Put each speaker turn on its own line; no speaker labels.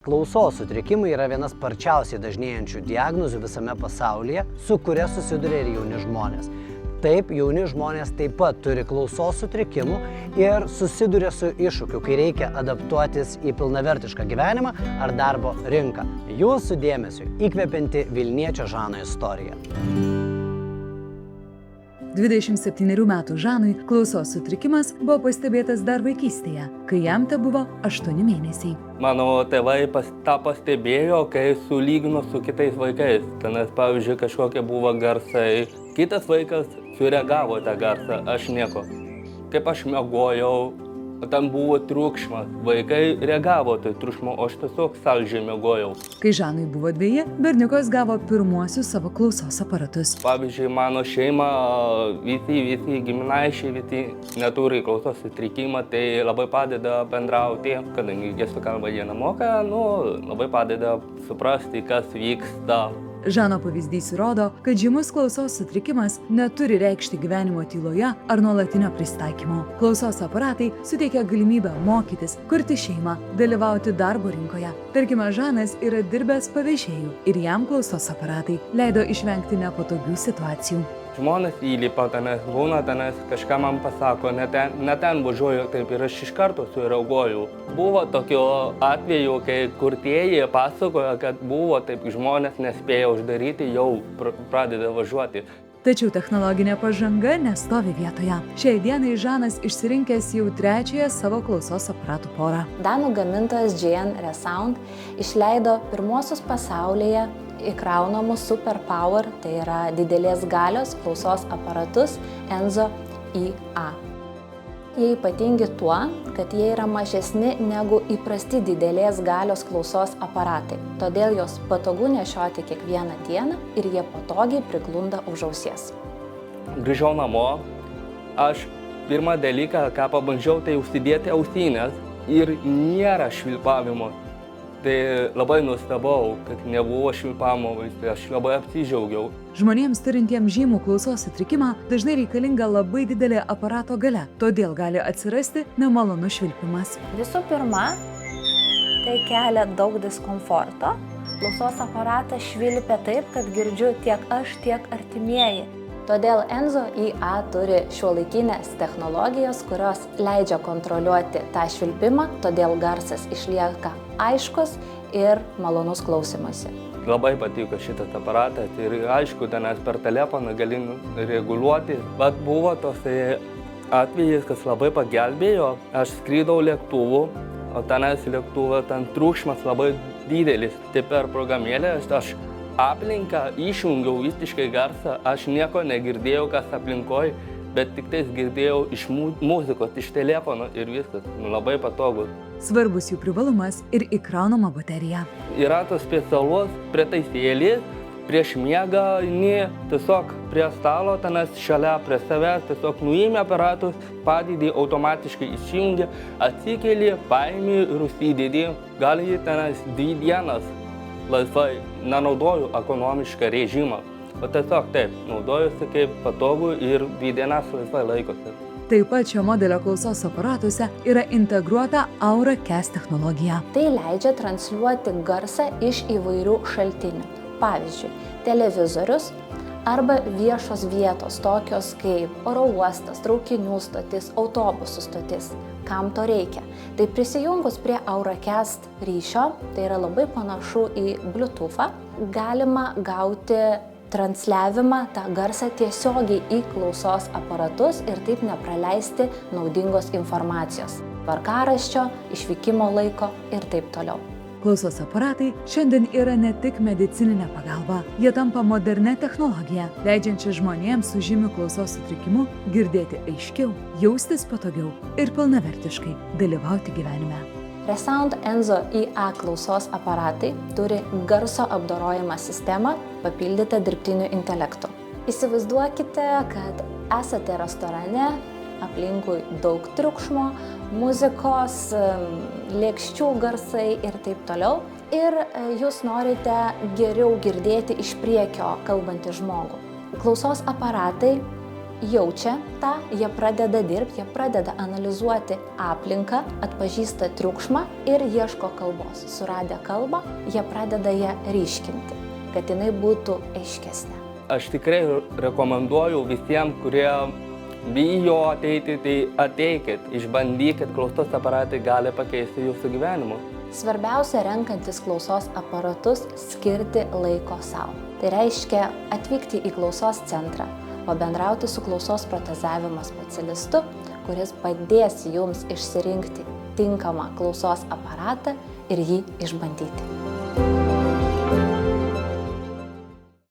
Klausos sutrikimai yra vienas sparčiausiai dažnėjančių diagnozių visame pasaulyje, su kuria susiduria ir jauni žmonės. Taip, jauni žmonės taip pat turi klausos sutrikimų ir susiduria su iššūkiu, kai reikia adaptuotis į pilnavertišką gyvenimą ar darbo rinką. Jūsų dėmesiui įkvepianti Vilniečio Žano istorija.
27 metų Žanui klausos sutrikimas buvo pastebėtas dar vaikystėje, kai jam tebuvo 8 mėnesiai.
Mano tėvai tą pastebėjo, kai sulygino su kitais vaikais. Tenais, pavyzdžiui, kažkokie buvo garsai. Kitas vaikas sureagavo tą garsą, aš nieko. Kaip aš miegojau, ten buvo triukšmas. Vaikai reagavo tai triukšmo, o aš tiesiog saldžiai miegojau.
Kai Žanui buvo 2, berniukas gavo pirmuosius savo klausos aparatus.
Pavyzdžiui, mano šeima, visi giminaičiai, visi neturi klausos sutrikimą, tai labai padeda bendrauti, kadangi gestų kalbą jie nemoka, labai padeda suprasti, kas vyksta.
Žano pavyzdys įrodo, kad žymus klausos sutrikimas neturi reikšti gyvenimo tyloje ar nuolatinio pristaikymo. Klausos aparatai suteikia galimybę mokytis, kurti šeimą, dalyvauti darbo rinkoje. Tarkime, Žanas yra dirbęs pavėžėju ir jam klausos aparatai leido išvengti nepatogių situacijų.
Žmonės įlipa tenais, būna tenais, kažką man pasako, ne ten važiuoju, taip ir aš iš karto sureaguoju. Buvo tokio atveju, kai kurtieji pasakojo, kad buvo taip, žmonės nespėjo uždaryti, jau pradeda važiuoti.
Tačiau technologinė pažanga nestovi vietoje. Šiai dienai Žanas išsirinkęs jau 3 savo klausos aparatų porą.
Danų gamintojas JN Resound išleido pirmosius pasaulyje įkraunamus Super Power, tai yra didelės galios klausos aparatus Enzo IA. Jie ypatingi tuo, kad jie yra mažesni negu įprasti didelės galios klausos aparatai. Todėl jos patogu nešioti kiekvieną dieną ir jie patogiai priglunda už ausies.
Grįžau namo, aš pirmą dalyką, ką pabandžiau, tai užsidėti ausinės ir nėra švilpavimo. Tai labai nustebau, kad nebuvo švilpavimo, aš labai apsidžiaugiau.
Žmonėms turintiems žymų klausos sutrikimą dažnai reikalinga labai didelė aparato galia, todėl gali atsirasti nemalonus švilpimas.
Visų pirma, tai kelia daug diskomforto. Klausos aparatas švilpia taip, kad girdžiu tiek aš, tiek artimieji. Todėl Enzo IA turi šiuolaikinės technologijos, kurios leidžia kontroliuoti tą švilpimą, todėl garsas išlieka aiškus ir malonus klausymuisi.
Labai patiko šitas aparatas ir aišku, tenais per telefoną gali reguliuoti. Bet buvo tos atvejis, kas labai pagelbėjo. Aš skrydau lėktuvu, o tenais lėktuvo ten triukšmas labai didelis. Tai per programėlę aš aplinką išjungiau visiškai garsą, aš nieko negirdėjau, kas aplinkoj, bet tik tais girdėjau iš muzikos, iš telefono ir viskas, labai patogu.
Svarbus jų privalumas ir įkraunama baterija.
Yra tos specialus pritaisėlis, prieš miegą tiesiog prie stalo, tenais šalia prie savęs, tiesiog nuimi aparatus, padedi, automatiškai išjungi, atsikeli, paimi ir užsidedi, gali tenais 2 dienas. Laisvai nenaudoju ekonomišką režimą, o tiesiog taip, naudojusi kaip patogu ir 2 dienas laisvai laikosi.
Taip pat šio modelio klausos aparatuose yra integruota AuraCast technologija.
Tai leidžia transliuoti garsą iš įvairių šaltinių. Pavyzdžiui, televizorius arba viešos vietos, tokios kaip oro uostas, traukinių stotis, autobusų stotis. Kam to reikia? Tai prisijungus prie AuraCast ryšio, tai yra labai panašu į Bluetooth'ą, galima gauti transliavimą, tą garsą tiesiogiai į klausos aparatus ir taip nepraleisti naudingos informacijos, tvarkaraščio, išvykimo laiko ir taip toliau.
Klausos aparatai šiandien yra ne tik medicininė pagalba, jie tampa modernė technologija, leidžiančia žmonėms su žymiu klausos sutrikimu girdėti aiškiau, jaustis patogiau ir pilnavertiškai dalyvauti gyvenime.
Resound Enzo IA klausos aparatai turi garso apdorojimo sistemą papildytą dirbtiniu intelektu. Įsivaizduokite, kad esate restorane, aplinkui daug triukšmo, muzikos, lėkščių garsai ir taip toliau. Ir jūs norite geriau girdėti iš priekio kalbantį žmogų. Klausos aparatai jaučia tą, jie pradeda dirbti, jie pradeda analizuoti aplinką, atpažįsta triukšmą ir ieško kalbos. Suradę kalbą, jie pradeda ją ryškinti, kad jinai būtų aiškesnė.
Aš tikrai rekomenduoju visiems, kurie bijo ateiti, tai ateikit, išbandykit, klausos aparatai gali pakeisti jūsų gyvenimą.
Svarbiausia, renkantis klausos aparatus, skirti laiko savo. Tai reiškia atvykti į klausos centrą, pabendrauti su klausos protezavimo specialistu, kuris padės jums išsirinkti tinkamą klausos aparatą ir jį išbandyti.